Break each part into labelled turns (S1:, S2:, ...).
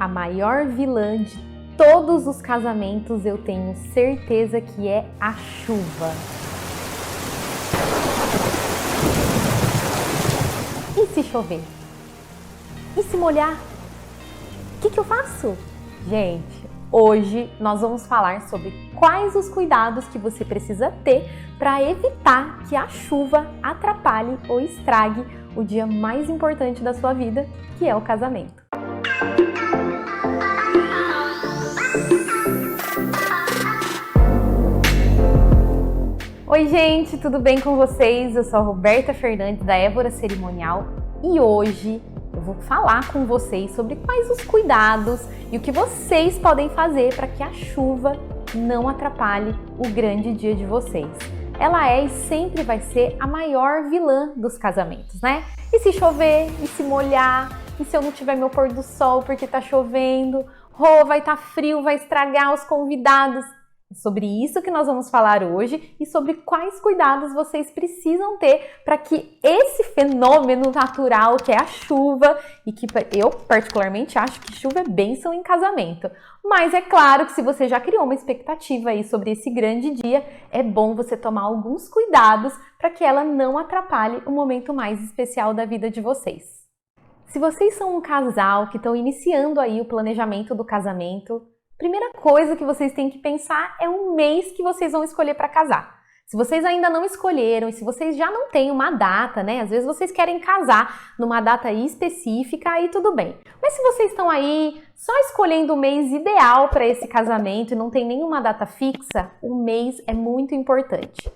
S1: a maior vilã de todos os casamentos, eu tenho certeza que é a chuva. E se chover? E se molhar? O que eu faço? Gente, hoje nós vamos falar sobre quais os cuidados que você precisa ter para evitar que a chuva atrapalhe ou estrague o dia mais importante da sua vida, que é o casamento. Oi gente, tudo bem com vocês? Eu sou a Roberta Fernandes da Évora Cerimonial e hoje eu vou falar com vocês sobre quais os cuidados e o que vocês podem fazer para que a chuva não atrapalhe o grande dia de vocês. Ela é e sempre vai ser a maior vilã dos casamentos, né? E se chover? E se molhar? E se eu não tiver meu pôr do sol porque tá chovendo? Vai estar frio, vai estragar os convidados. É sobre isso que nós vamos falar hoje e sobre quais cuidados vocês precisam ter para que esse fenômeno natural que é a chuva, e que eu particularmente acho que chuva é bênção em casamento. Mas é claro que se você já criou uma expectativa aí sobre esse grande dia, é bom você tomar alguns cuidados para que ela não atrapalhe o momento mais especial da vida de vocês. Se vocês são um casal que estão iniciando aí o planejamento do casamento, primeira coisa que vocês têm que pensar é o mês que vocês vão escolher para casar. Se vocês ainda não escolheram e se vocês já não têm uma data, né? Às vezes vocês querem casar numa data específica, aí tudo bem. Mas se vocês estão aí só escolhendo o mês ideal para esse casamento e não tem nenhuma data fixa, o mês é muito importante.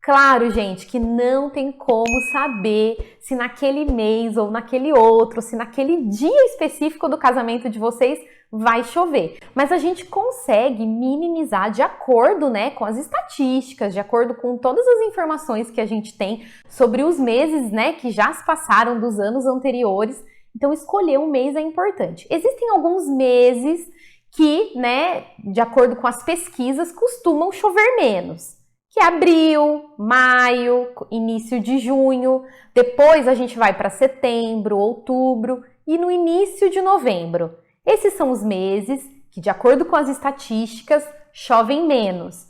S1: Claro, gente, que não tem como saber se naquele mês ou naquele outro, se naquele dia específico do casamento de vocês vai chover. Mas a gente consegue minimizar de acordo, né, com as estatísticas, de acordo com todas as informações que a gente tem sobre os meses, né, que já se passaram dos anos anteriores. Então, escolher um mês é importante. Existem alguns meses que, né, de acordo com as pesquisas, costumam chover menos. Que é abril, maio, início de junho, depois a gente vai para setembro, outubro e no início de novembro. Esses são os meses que, de acordo com as estatísticas, chovem menos.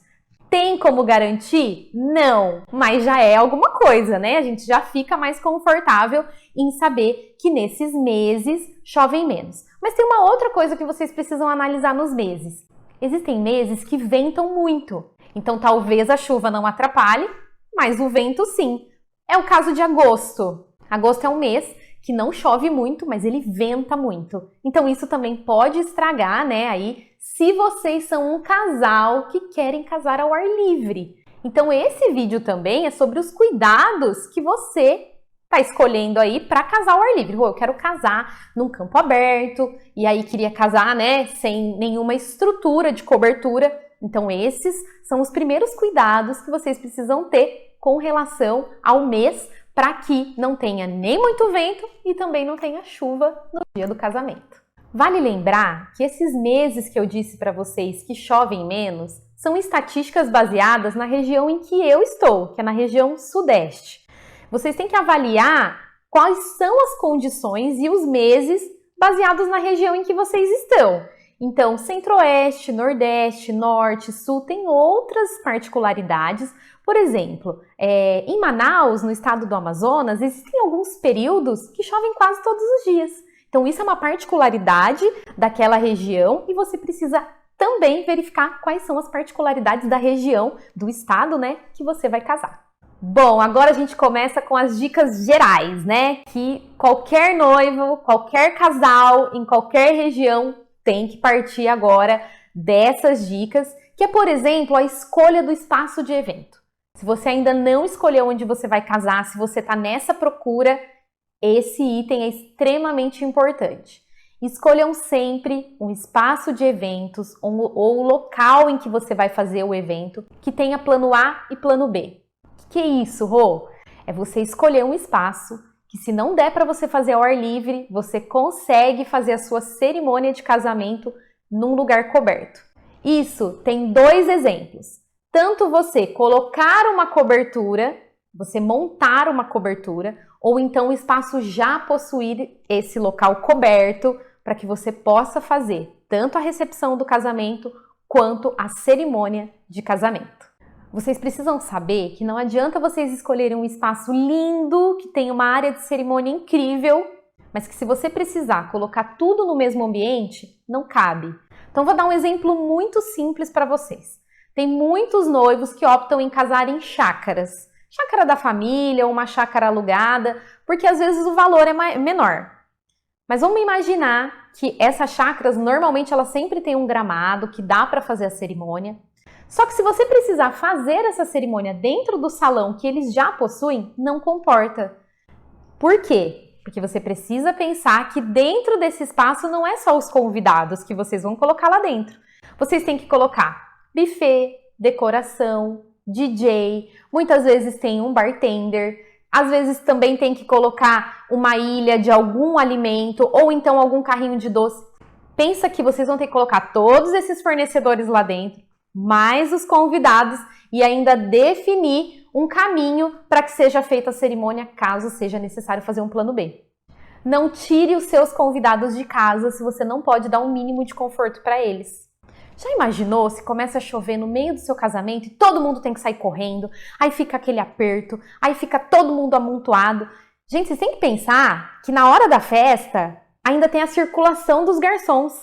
S1: Tem como garantir? Não, mas já é alguma coisa, né? A gente já fica mais confortável em saber que nesses meses chovem menos. Mas tem uma outra coisa que vocês precisam analisar nos meses. Existem meses que ventam muito. Então, talvez a chuva não atrapalhe, mas o vento sim. É o caso de agosto. Agosto é um mês que não chove muito, mas ele venta muito. Então, isso também pode estragar, né, aí, se vocês são um casal que querem casar ao ar livre. Então, esse vídeo também é sobre os cuidados que você está escolhendo aí para casar ao ar livre. Eu quero casar num campo aberto, e aí queria casar, né, sem nenhuma estrutura de cobertura. Então, esses são os primeiros cuidados que vocês precisam ter com relação ao mês para que não tenha nem muito vento e também não tenha chuva no dia do casamento. Vale lembrar que esses meses que eu disse para vocês que chovem menos são estatísticas baseadas na região em que eu estou, que é na região sudeste. Vocês têm que avaliar quais são as condições e os meses baseados na região em que vocês estão. Então, centro-oeste, nordeste, norte, sul tem outras particularidades. Por exemplo, em Manaus, no estado do Amazonas, existem alguns períodos que chovem quase todos os dias. Então, isso é uma particularidade daquela região e você precisa também verificar quais são as particularidades da região, do estado, né, que você vai casar. Bom, agora a gente começa com as dicas gerais, né, que qualquer noivo, qualquer casal, em qualquer região tem que partir agora dessas dicas, que é, por exemplo, a escolha do espaço de evento. Se você ainda não escolheu onde você vai casar, se você está nessa procura, esse item é extremamente importante. Escolham sempre um espaço de eventos ou o local em que você vai fazer o evento que tenha plano A e plano B. O que é isso, Rô? É você escolher um espaço que, se não der para você fazer ao ar livre, você consegue fazer a sua cerimônia de casamento num lugar coberto. Isso tem dois exemplos. Tanto você colocar uma cobertura, você montar uma cobertura, ou então o espaço já possuir esse local coberto para que você possa fazer tanto a recepção do casamento quanto a cerimônia de casamento. Vocês precisam saber que não adianta vocês escolherem um espaço lindo, que tem uma área de cerimônia incrível, mas que se você precisar colocar tudo no mesmo ambiente, não cabe. Então vou dar um exemplo muito simples para vocês. Tem muitos noivos que optam em casar em chácaras. Chácara da família ou uma chácara alugada, porque às vezes o valor é menor. Mas vamos imaginar que essas chácaras, normalmente elas sempre têm um gramado que dá para fazer a cerimônia. Só que se você precisar fazer essa cerimônia dentro do salão que eles já possuem, não comporta. Por quê? Porque você precisa pensar que dentro desse espaço não é só os convidados que vocês vão colocar lá dentro. Vocês têm que colocar buffet, decoração, DJ, muitas vezes tem um bartender, às vezes também tem que colocar uma ilha de algum alimento ou então algum carrinho de doce. Pensa que vocês vão ter que colocar todos esses fornecedores lá dentro, mais os convidados e ainda definir um caminho para que seja feita a cerimônia, caso seja necessário fazer um plano B. Não tire os seus convidados de casa se você não pode dar um mínimo de conforto para eles. Já imaginou se começa a chover no meio do seu casamento e todo mundo tem que sair correndo, aí fica aquele aperto, aí fica todo mundo amontoado? Gente, vocês têm que pensar que na hora da festa ainda tem a circulação dos garçons.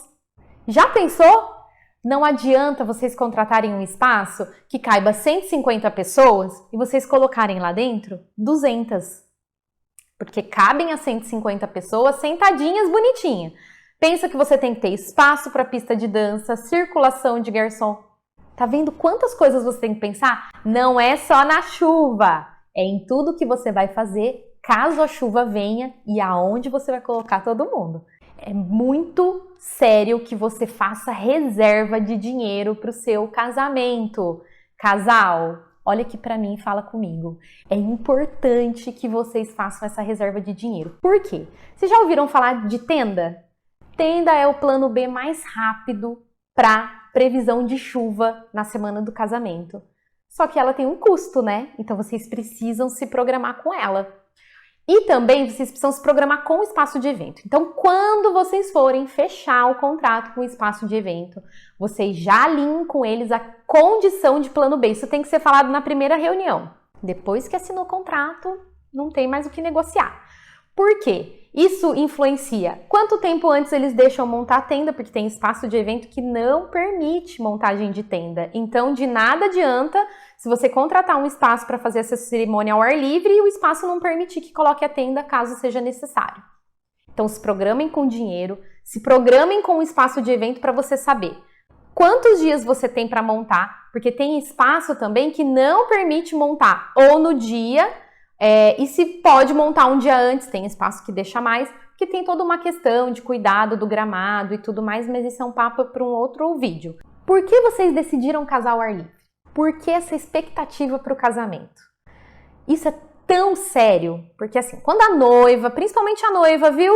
S1: Já pensou? Não adianta vocês contratarem um espaço que caiba 150 pessoas e vocês colocarem lá dentro 200. Porque cabem as 150 pessoas sentadinhas bonitinhas. Pensa que você tem que ter espaço para pista de dança, circulação de garçom. Tá vendo quantas coisas você tem que pensar? Não é só na chuva, é em tudo que você vai fazer caso a chuva venha e aonde você vai colocar todo mundo. É muito sério que você faça reserva de dinheiro para o seu casamento. Casal, olha aqui para mim e fala comigo. É importante que vocês façam essa reserva de dinheiro. Por quê? Vocês já ouviram falar de tenda? Tenda é o plano B mais rápido para previsão de chuva na semana do casamento. Só que ela tem um custo, né? Então vocês precisam se programar com ela. E também vocês precisam se programar com o espaço de evento. Então, quando vocês forem fechar o contrato com o espaço de evento, vocês já alinham com eles a condição de plano B. Isso tem que ser falado na primeira reunião. Depois que assinou o contrato, não tem mais o que negociar. Por quê? Isso influencia quanto tempo antes eles deixam montar a tenda, porque tem espaço de evento que não permite montagem de tenda. Então, de nada adianta se você contratar um espaço para fazer essa cerimônia ao ar livre e o espaço não permitir que coloque a tenda caso seja necessário. Então, se programem com dinheiro, se programem com o espaço de evento para você saber quantos dias você tem para montar, porque tem espaço também que não permite montar ou no dia, e se pode montar um dia antes, tem espaço que deixa mais, porque tem toda uma questão de cuidado do gramado e tudo mais, mas isso é um papo para um outro vídeo. Por que vocês decidiram casar ao ar livre? Por que essa expectativa para o casamento? Isso é tão sério, porque assim, quando a noiva, principalmente a noiva, viu?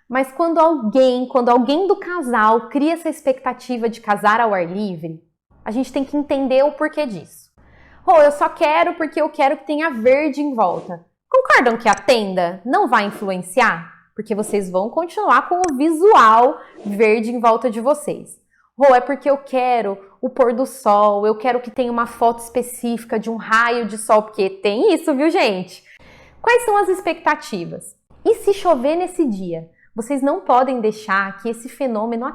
S1: Mas quando alguém do casal cria essa expectativa de casar ao ar livre, a gente tem que entender o porquê disso. Eu só quero porque eu quero que tenha verde em volta. Concordam que a tenda não vai influenciar? Porque vocês vão continuar com o visual verde em volta de vocês. É porque eu quero o pôr do sol, eu quero que tenha uma foto específica de um raio de sol, porque tem isso, viu, gente? Quais são as expectativas? E se chover nesse dia? Vocês não podem deixar que esse fenômeno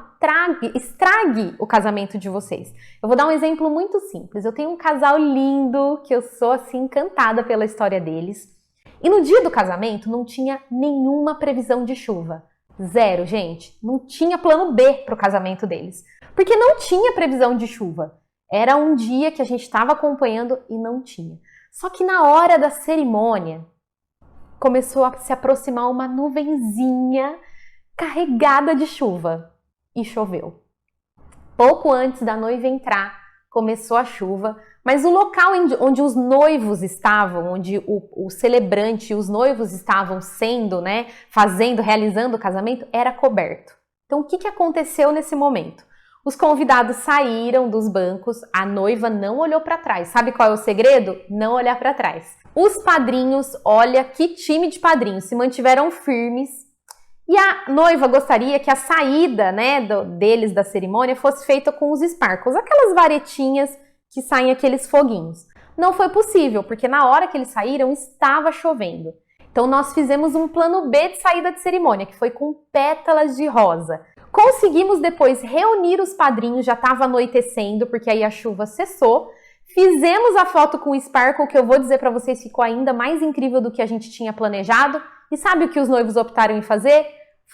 S1: estrague o casamento de vocês. Eu vou dar um exemplo muito simples. Eu tenho um casal lindo, que eu sou assim encantada pela história deles. E no dia do casamento não tinha nenhuma previsão de chuva. Zero, gente. Não tinha plano B para o casamento deles. Porque não tinha previsão de chuva. Era um dia que a gente estava acompanhando e não tinha. Só que na hora da cerimônia, começou a se aproximar uma nuvenzinha carregada de chuva e choveu. Pouco antes da noiva entrar, começou a chuva, mas o local onde os noivos estavam, onde o celebrante e os noivos estavam sendo, realizando o casamento, era coberto. Então, o que aconteceu nesse momento? Os convidados saíram dos bancos, a noiva não olhou para trás. Sabe qual é o segredo? Não olhar para trás. Os padrinhos, olha que time de padrinhos, se mantiveram firmes E a noiva gostaria que a saída, né, deles da cerimônia fosse feita com os sparkles, aquelas varetinhas que saem aqueles foguinhos. Não foi possível, porque na hora que eles saíram estava chovendo. Então nós fizemos um plano B de saída de cerimônia, que foi com pétalas de rosa. Conseguimos depois reunir os padrinhos, já estava anoitecendo, porque aí a chuva cessou. Fizemos a foto com o sparkle, que eu vou dizer para vocês, ficou ainda mais incrível do que a gente tinha planejado. E sabe o que os noivos optaram em fazer?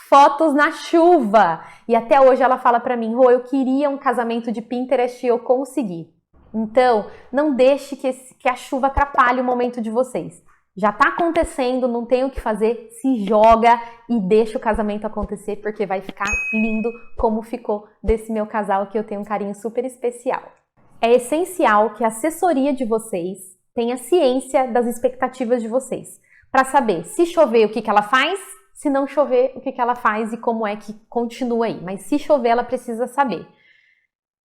S1: Fotos na chuva. E até hoje ela fala para mim, Rô, eu queria um casamento de Pinterest e eu consegui. Então, não deixe que a chuva atrapalhe o momento de vocês. Já tá acontecendo, não tem o que fazer, se joga e deixa o casamento acontecer, porque vai ficar lindo como ficou desse meu casal, que eu tenho um carinho super especial. É essencial que a assessoria de vocês tenha ciência das expectativas de vocês, para saber se chover o que ela faz, se não chover o que ela faz e como é que continua aí. Mas se chover, ela precisa saber.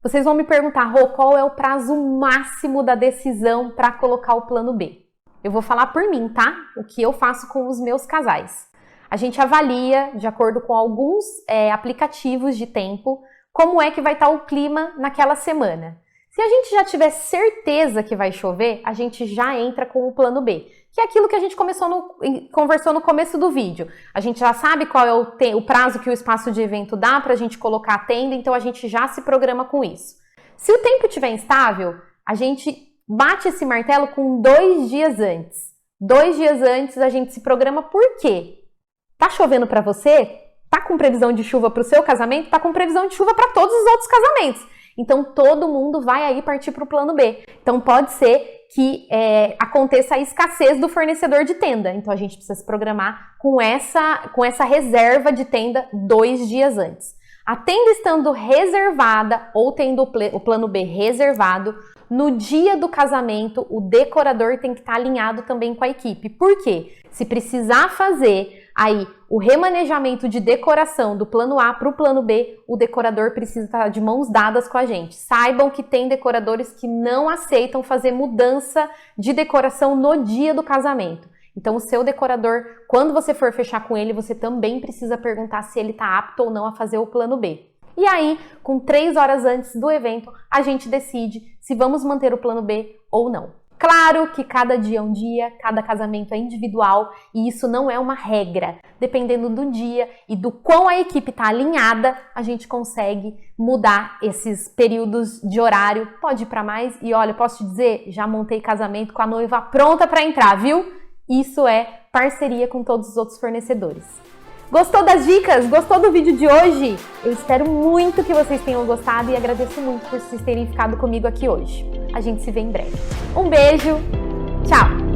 S1: Vocês vão me perguntar, Rô, qual é o prazo máximo da decisão para colocar o plano B? Eu vou falar por mim, tá? O que eu faço com os meus casais. A gente avalia, de acordo com alguns aplicativos de tempo, como é que vai estar o clima naquela semana. Se a gente já tiver certeza que vai chover, a gente já entra com o plano B, que é aquilo que a gente conversou no começo do vídeo. A gente já sabe qual é o prazo que o espaço de evento dá para a gente colocar a tenda, então a gente já se programa com isso. Se o tempo estiver instável, a gente bate esse martelo com 2 dias antes. 2 dias antes a gente se programa, por quê? Tá chovendo para você? Tá com previsão de chuva para o seu casamento? Tá com previsão de chuva para todos os outros casamentos. Então, todo mundo vai aí partir para o plano B. Então, pode ser que aconteça a escassez do fornecedor de tenda. Então, a gente precisa se programar com essa reserva de tenda 2 dias antes. A tenda estando reservada ou tendo o plano B reservado, no dia do casamento, o decorador tem que estar alinhado também com a equipe. Por quê? Se precisar fazer aí o remanejamento de decoração do plano A para o plano B, o decorador precisa estar de mãos dadas com a gente. Saibam que tem decoradores que não aceitam fazer mudança de decoração no dia do casamento. Então, o seu decorador, quando você for fechar com ele, você também precisa perguntar se ele está apto ou não a fazer o plano B. E aí, com 3 horas antes do evento, a gente decide se vamos manter o plano B ou não. Claro que cada dia é um dia, cada casamento é individual e isso não é uma regra. Dependendo do dia e do quão a equipe está alinhada, a gente consegue mudar esses períodos de horário. Pode ir para mais e olha, posso te dizer, já montei casamento com a noiva pronta para entrar, viu? Isso é parceria com todos os outros fornecedores. Gostou das dicas? Gostou do vídeo de hoje? Eu espero muito que vocês tenham gostado e agradeço muito por vocês terem ficado comigo aqui hoje. A gente se vê em breve. Um beijo, tchau!